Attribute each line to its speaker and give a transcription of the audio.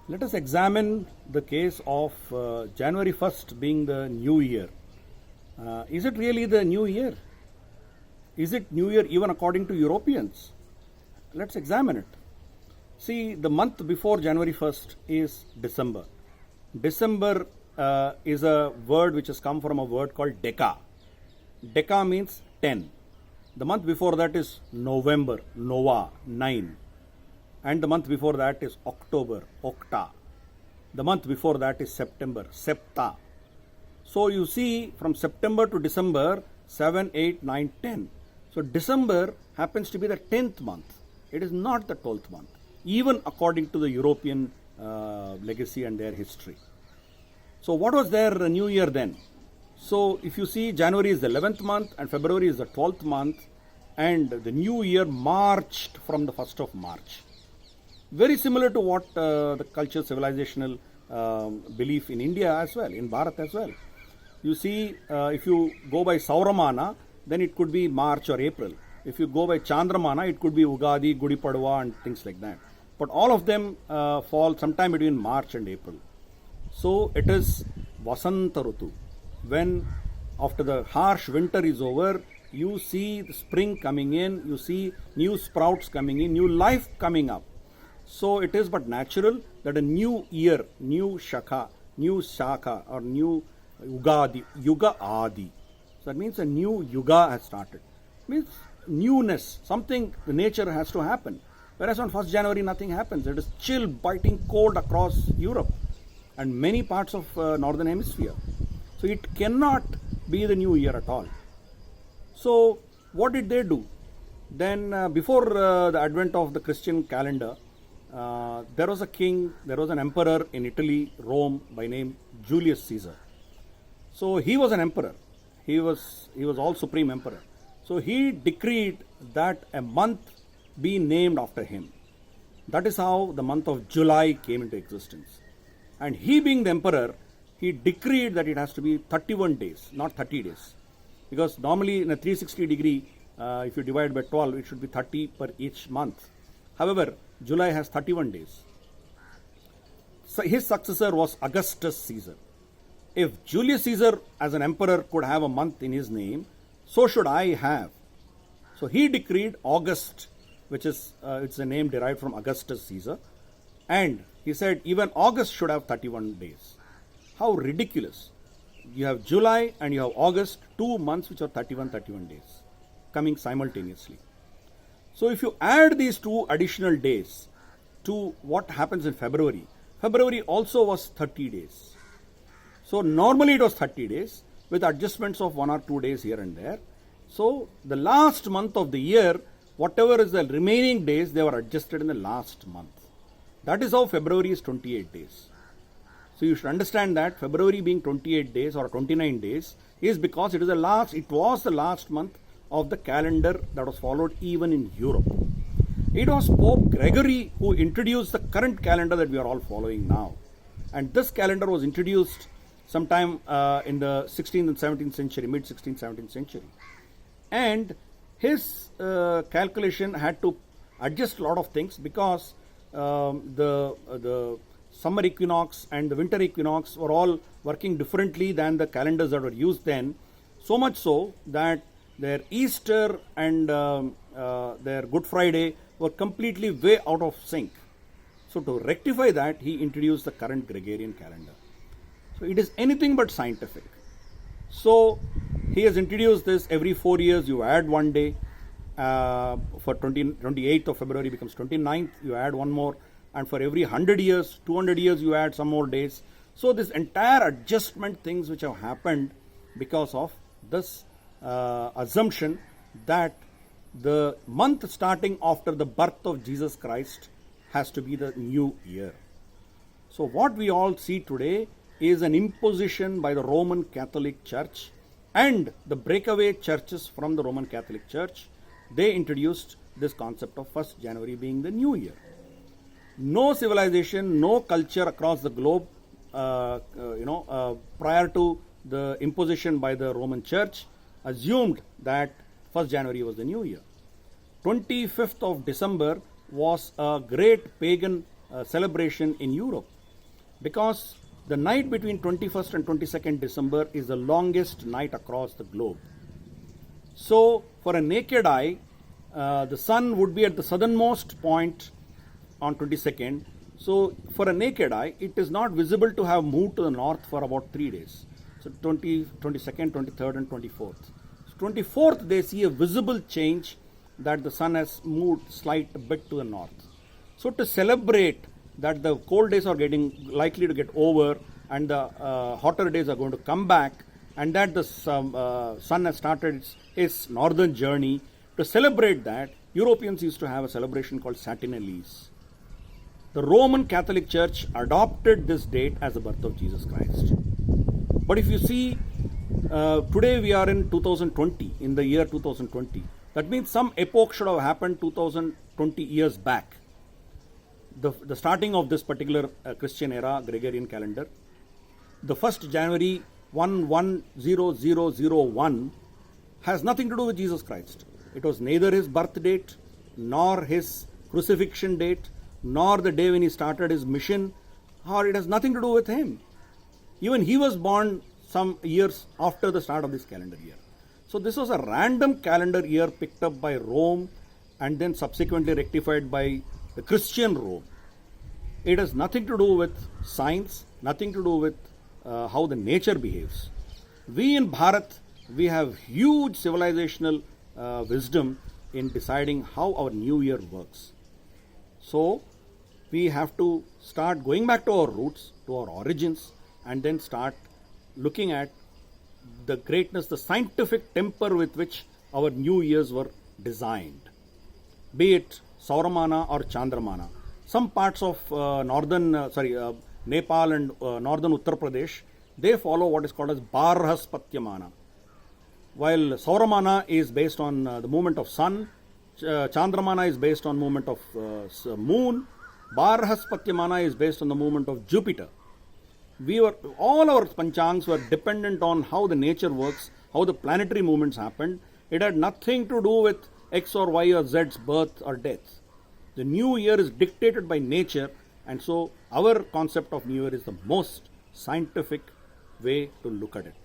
Speaker 1: Let us examine the case of January 1st being the new year. Is it really the new year? Is it new year even according to Europeans? Let's examine it. See, the month before January 1st is December. December is a word which has come from a word called Deca. Deca means 10. The month before that is November, Nova, 9. And the month before that is October, Octa. The month before that is September, Septa. So you see from September to December, 7, 8, 9, 10. So December happens to be the 10th month. It is not the 12th month, even according to the European legacy and their history. So what was their new year then? So if you see, January is the 11th month and February is the 12th month, and the new year marched from the 1st of March. Very similar to what the culture civilizational belief in India as well, in Bharat as well. You see, if you go by Sauramana, then it could be March or April. If you go by Chandramana, it could be Ugadi, Gudi Padwa and things like that. But all of them fall sometime between March and April. So it is Vasanta Rutu. When after the harsh winter is over, you see the spring coming in, you see new sprouts coming in, new life coming up. So it is but natural that a new year, new Shaka, or new Ugadi, Yuga Adi. So that means a new Yuga has started. It means newness, something, the nature has to happen. Whereas on 1st January nothing happens. It is chill, biting cold across Europe and many parts of northern hemisphere. So it cannot be the new year at all. So what did they do? Then before the advent of the Christian calendar, there was a king, there was an emperor in Italy, Rome, by name Julius Caesar. So he was an emperor. He was all supreme emperor. So he decreed that a month be named after him. That is how the month of July came into existence. And he being the emperor, he decreed that it has to be 31 days, not 30 days. Because normally in a 360 degree, if you divide by 12, it should be 30 per each month. However, July has 31 days. So his successor was Augustus Caesar. If Julius Caesar as an emperor could have a month in his name, so should I have. So he decreed August, which is it's a name derived from Augustus Caesar, and he said even August should have 31 days. How ridiculous. You have July and you have August, 2 months which are 31 days coming simultaneously. So if you add these 2 additional days to what happens in February, February also was 30 days. So normally it was 30 days with adjustments of 1 or 2 days here and there. So the last month of the year, whatever is the remaining days, they were adjusted in the last month. That is how February is 28 days. So you should understand that February being 28 days or 29 days is because it was the last month of the calendar that was followed even in Europe. It was Pope Gregory who introduced the current calendar that we are all following now. And this calendar was introduced sometime in the 16th and 17th century, mid 16th, 17th century. And his calculation had to adjust a lot of things because the summer equinox and the winter equinox were all working differently than the calendars that were used then. So much so that their Easter and their Good Friday were completely way out of sync. So to rectify that, he introduced the current Gregorian calendar. So it is anything but scientific. So he has introduced this every 4 years you add 1 day. For 28th of February becomes 29th, you add 1 more. And for every 100 years, 200 years, you add some more days. So this entire adjustment things which have happened because of this assumption that the month starting after the birth of Jesus Christ has to be the new year. So what we all see today is an imposition by the Roman Catholic Church and the breakaway churches from the Roman Catholic Church. They introduced this concept of 1st January being the new year. No civilization, no culture across the globe, prior to the imposition by the Roman Church, assumed that 1st January was the new year. 25th of December was a great pagan celebration in Europe. because the night between 21st and 22nd December is the longest night across the globe. So, for a naked eye, the sun would be at the southernmost point on 22nd. So, for a naked eye, it is not visible to have moved to the north for about 3 days. So, 22nd, 23rd, and 24th. So, 24th, they see a visible change that the sun has moved slight bit to the north. So, to celebrate that the cold days are likely to get over and the hotter days are going to come back, and that the sun has started its northern journey, to celebrate that, Europeans used to have a celebration called Saturnalia. The Roman Catholic Church adopted this date as the birth of Jesus Christ. But if you see, today we are in 2020, in the year 2020. That means some epoch should have happened 2020 years back. The starting of this particular Christian era, Gregorian calendar. The 1st January 110001 has nothing to do with Jesus Christ. It was neither his birth date, nor his crucifixion date, nor the day when he started his mission, or it has nothing to do with him. Even he was born some years after the start of this calendar year. So this was a random calendar year picked up by Rome and then subsequently rectified by the Christian Rome. It has nothing to do with science, nothing to do with how the nature behaves. We in Bharat, we have huge civilizational wisdom in deciding how our new year works. So we have to start going back to our roots, to our origins, and then start looking at the greatness, the scientific temper with which our new years were designed. Be it Sauramana or Chandramana. Some parts of Nepal and northern Uttar Pradesh, they follow what is called as Barhaspatyamana. While Sauramana is based on the movement of sun, Chandramana is based on movement of moon, Barhaspatyamana is based on the movement of Jupiter. All our panchangs were dependent on how the nature works, how the planetary movements happened. It had nothing to do with X or Y or Z's birth or death. The new year is dictated by nature, and so our concept of new year is the most scientific way to look at it.